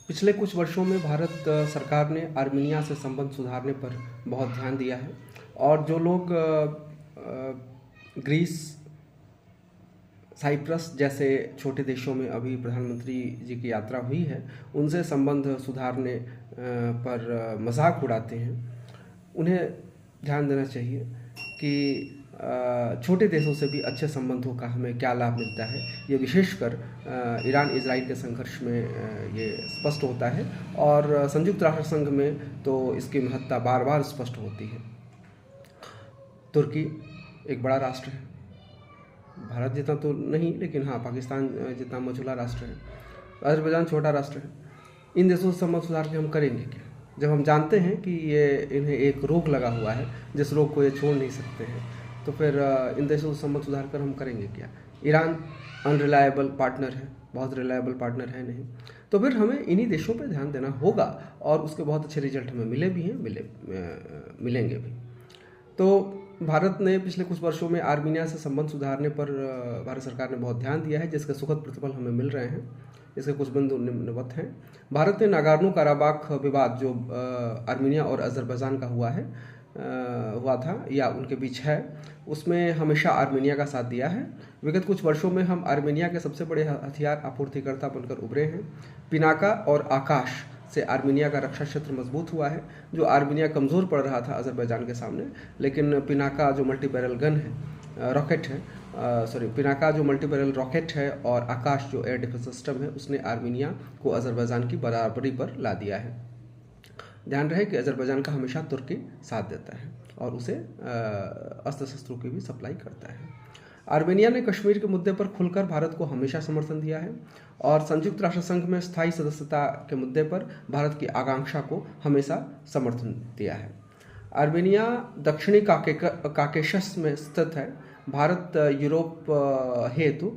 पिछले कुछ वर्षों में भारत सरकार ने आर्मीनिया से संबंध सुधारने पर बहुत ध्यान दिया है और जो लोग ग्रीस, साइप्रस जैसे छोटे देशों में अभी प्रधानमंत्री जी की यात्रा हुई है, उनसे संबंध सुधारने पर मजाक उड़ाते हैं, उन्हें ध्यान देना चाहिए कि छोटे देशों से भी अच्छे संबंधों का हमें क्या लाभ मिलता है। ये विशेषकर ईरान इजराइल के संघर्ष में ये स्पष्ट होता है और संयुक्त राष्ट्र संघ में तो इसकी महत्ता बार बार स्पष्ट होती है। तुर्की एक बड़ा राष्ट्र है, भारत जितना तो नहीं, लेकिन हाँ पाकिस्तान जितना मझोला राष्ट्र है। अजरबैजान छोटा राष्ट्र है। इन देशों से संबंध सुधार के हम करेंगे क्या, जब हम जानते हैं कि ये इन्हें एक रोग लगा हुआ है जिस रोग को ये छोड़ नहीं सकते हैं, तो फिर इन देशों से संबंध सुधार कर हम करेंगे क्या। ईरान अनरिलायबल पार्टनर है, बहुत रिलायबल पार्टनर है नहीं, तो फिर हमें इन्हीं देशों पर ध्यान देना होगा और उसके बहुत अच्छे रिजल्ट हमें मिले भी हैं, मिलेंगे भी। तो भारत ने पिछले कुछ वर्षों में आर्मीनिया से संबंध सुधारने पर भारत सरकार ने बहुत ध्यान दिया है, जिसके सुखद प्रतिफल हमें मिल रहे हैं। इसके कुछ बिंदु निम्नवत हैं। भारत ने नागोर्नो काराबाख विवाद जो आर्मीनिया और अजरबैजान का हुआ था या उनके बीच है, उसमें हमेशा आर्मीनिया का साथ दिया है। विगत कुछ वर्षों में हम आर्मीनिया के सबसे बड़े हथियार आपूर्तिकर्ता बनकर उभरे हैं। पिनाका और आकाश से आर्मीनिया का रक्षा क्षेत्र मजबूत हुआ है, जो आर्मीनिया कमज़ोर पड़ रहा था अजरबैजान के सामने। लेकिन पिनाका जो मल्टी बैरल गन है, रॉकेट है, पिनाका जो मल्टी बैरल रॉकेट है और आकाश जो एयर डिफेंस सिस्टम है, उसने आर्मीनिया को अजरबैजान की बराबरी पर ला दिया है। ध्यान रहे कि अजरबैजान का हमेशा तुर्की साथ देता है और उसे अस्त्र शस्त्रों की भी सप्लाई करता है। आर्मेनिया ने कश्मीर के मुद्दे पर खुलकर भारत को हमेशा समर्थन दिया है और संयुक्त राष्ट्र संघ में स्थायी सदस्यता के मुद्दे पर भारत की आकांक्षा को हमेशा समर्थन दिया है। आर्मेनिया दक्षिणी काकेशस में स्थित है। भारत यूरोप हेतु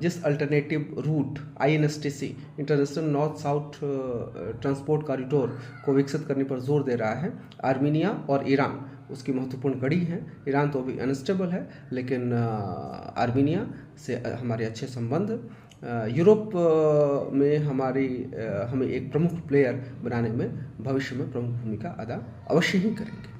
जिस alternative route INSTC international north south transport corridor को विकसित करने पर जोर दे रहा है, आर्मीनिया और ईरान उसकी महत्वपूर्ण कड़ी है। ईरान तो अभी अनस्टेबल है, लेकिन आर्मीनिया से हमारे अच्छे संबंध यूरोप में हमें एक प्रमुख प्लेयर बनाने में भविष्य में प्रमुख भूमिका अदा अवश्य ही करेंगे।